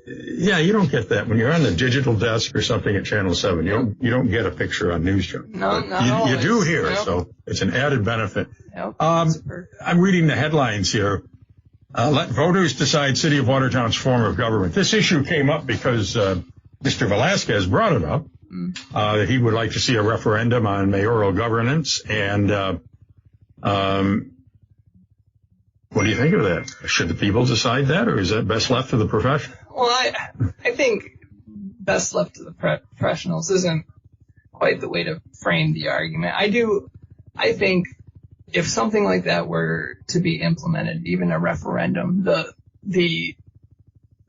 yeah, you don't get that when you're on the digital desk or something at Channel 7. You don't get a picture on News Channel. No, you do here, so it's an added benefit. Yep, I'm reading the headlines here. Let voters decide City of Watertown's form of government. This issue came up because Mr. Velasquez brought it up. That he would like to see a referendum on mayoral governance. And what do you think of that? Should the people decide that, or is that best left to the profession? Well, I think best left to the professionals isn't quite the way to frame the argument. I think if something like that were to be implemented, even a referendum, the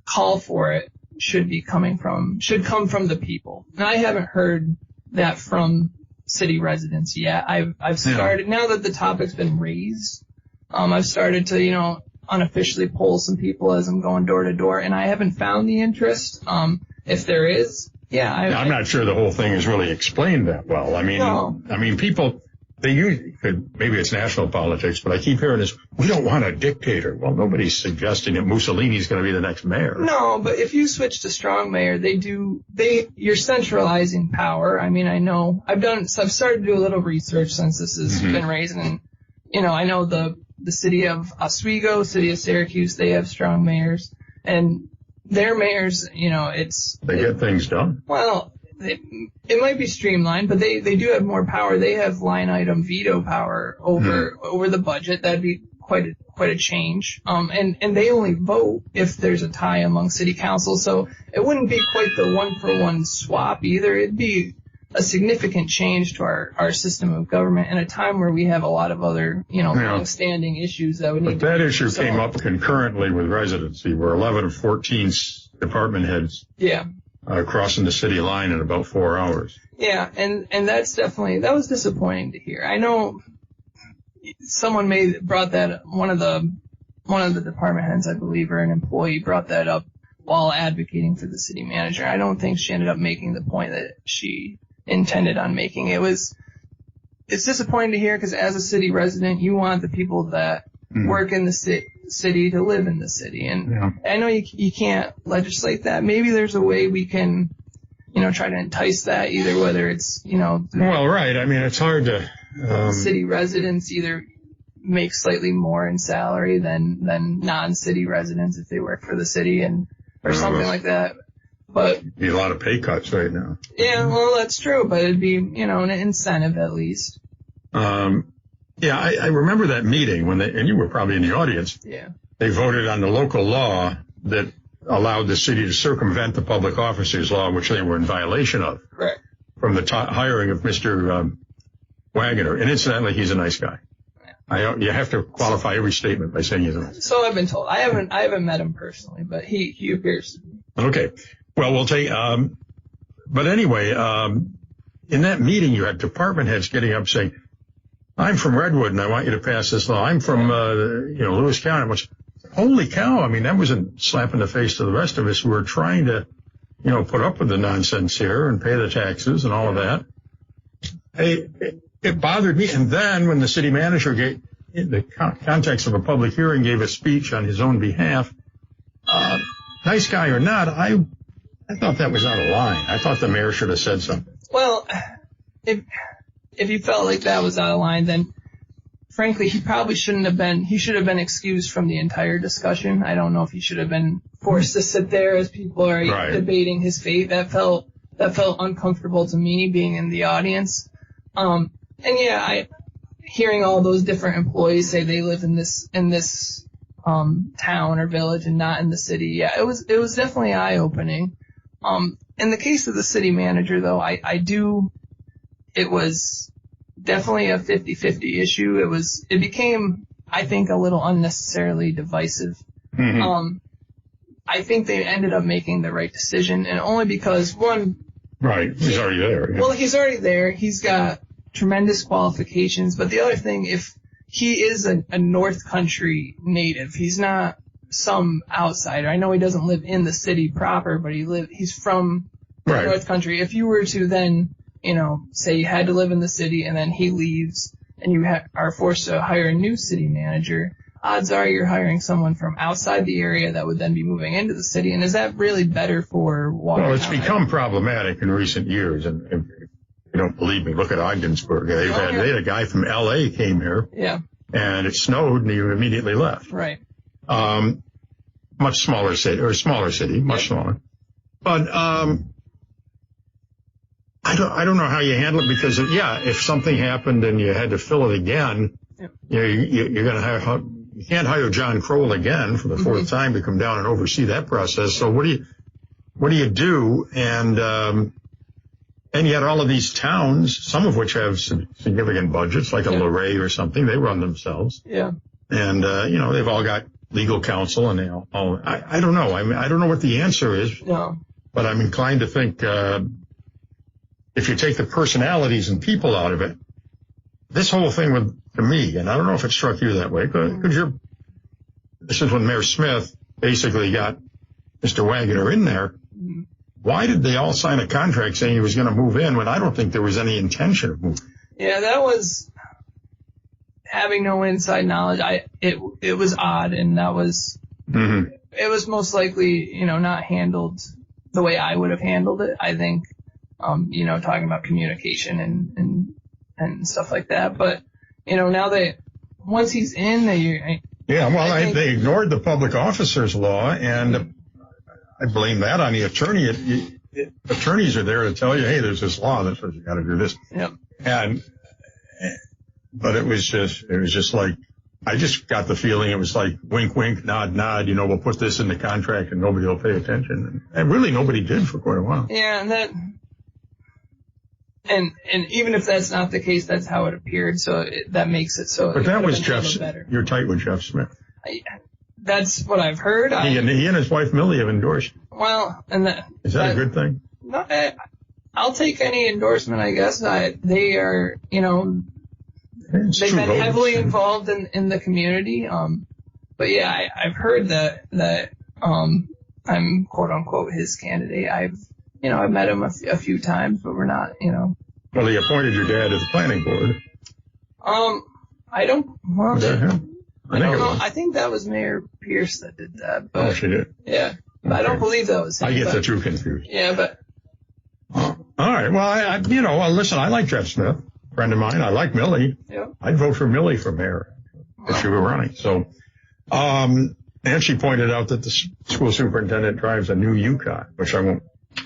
call for it should come from the people. And I haven't heard that from city residents yet. I've started, now that the topic's been raised, I've started to, unofficially poll some people as I'm going door to door, and I haven't found the interest. If there is, I'm not sure the whole thing is really explained that well. I mean, people, they usually maybe it's national politics, but I keep hearing this, we don't want a dictator. Well, nobody's suggesting that Mussolini's going to be the next mayor. No, but if you switch to strong mayor, you're centralizing power. I mean, I know I've started to do a little research since this has been raised, and, I know the city of Oswego, city of Syracuse, they have strong mayors, and their mayors, they get things done. Well, it might be streamlined, but they do have more power. They have line item veto power over the budget. That'd be quite a change. And they only vote if there's a tie among city council, so it wouldn't be quite the 1-for-1 swap either. It'd be a significant change to our system of government in a time where we have a lot of other, long-standing issues that would need to be But that issue came up concurrently with residency, where 11 of 14 department heads crossing the city line in about 4 hours. Yeah, and that was disappointing to hear. I know someone brought that, one of the department heads, I believe, or an employee brought that up while advocating for the city manager. I don't think she ended up making the point that she intended on making. It's disappointing to hear, because as a city resident, you want the people that work in the city to live in the city. And I know you can't legislate that. Maybe there's a way we can, try to entice that, either whether it's, Well, right. I mean, it's hard to... city residents either make slightly more in salary than non-city residents if they work for the city, or something like that. But it'd be a lot of pay cuts right now. Yeah, well, that's true, but it'd be, an incentive at least. I remember that meeting and you were probably in the audience. Yeah. They voted on the local law that allowed the city to circumvent the public officers law, which they were in violation of. Correct. From the hiring of Mr. Wagoner. And incidentally, he's a nice guy. Yeah. You have to qualify every statement by saying he's a nice guy. So I've been told. I haven't met him personally, but he appears to be. Okay. Well, we'll take, but anyway, in that meeting, you had department heads getting up saying, I'm from Redwood and I want you to pass this law. I'm from, Lewis County. Which, holy cow. I mean, that was a slap in the face to the rest of us who were trying to, put up with the nonsense here and pay the taxes and all of that. It bothered me. And then when the city manager gave, in the context of a public hearing, gave a speech on his own behalf, nice guy or not, I thought that was out of line. I thought the mayor should have said something. Well, if you felt like that was out of line, then frankly, he probably shouldn't have been. He should have been excused from the entire discussion. I don't know if he should have been forced to sit there as people are debating his fate. That felt uncomfortable to me, being in the audience. Hearing all those different employees say they live in this town or village and not in the city. Yeah, it was definitely eye-opening. In the case of the city manager, though, it was definitely a 50-50 issue. It became, I think, a little unnecessarily divisive. Mm-hmm. I think they ended up making the right decision, and only because, one... Right, he's already there. Yeah. Well, he's already there. He's got tremendous qualifications, but the other thing, if he is a North Country native, he's not some outsider. I know he doesn't live in the city proper, but he's from North Country. If you were to then, say you had to live in the city and then he leaves and you are forced to hire a new city manager, odds are you're hiring someone from outside the area that would then be moving into the city. And is that really better for Watertown? Well, it's become problematic in recent years. And if you don't believe me, look at Ogdensburg. They had a guy from L.A. came here. Yeah. And it snowed and he immediately left. Right. Much smaller city, much smaller. But, I don't know how you handle it because, if something happened and you had to fill it again, you're going to you can't hire John Kroll again for the fourth time to come down and oversee that process. So what do you do? And yet all of these towns, some of which have significant budgets, like a Luray or something, they run themselves. Yeah. And, they've all got legal counsel and they all, I don't know. I mean, I don't know what the answer is. No. But I'm inclined to think, if you take the personalities and people out of it, this whole thing to me, and I don't know if it struck you that way, because this is when Mayor Smith basically got Mr. Wagoner in there. Why did they all sign a contract saying he was going to move in when I don't think there was any intention of moving? Yeah, that was having no inside knowledge. It was odd, and that was, it was most likely, not handled the way I would have handled it, I think. Talking about communication and stuff like that. But, now once he's in, they ignored the public officers law, and I blame that on the attorney. Attorneys are there to tell you, hey, there's this law that says you got to do this. Yep. But it was just like, I just got the feeling it was like wink, wink, nod, nod, we'll put this in the contract and nobody will pay attention. And really nobody did for quite a while. Yeah, and even if that's not the case, that's how it appeared. So that makes it so. But that was you're tight with Jeff Smith. That's what I've heard. He and his wife Millie have endorsed. Well, is that a good thing? No, I'll take any endorsement, I guess. They are, they've been heavily involved in the community. But yeah, I've heard that I'm quote unquote his candidate. I've met him a few times, but we're not, Well, he appointed your dad to the planning board. I don't. Well, Was that him? I think it was. I think that was Mayor Pierce that did that. But, she did. Yeah, but I don't believe that was him. I get the two confused. Yeah, but. All right. Well, listen, I like Jeff Smith, friend of mine. I like Millie. Yeah. I'd vote for Millie for mayor if she were running. So, and she pointed out that the school superintendent drives a new Yukon, which I won't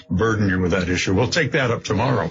burden you with that issue. We'll take that up tomorrow.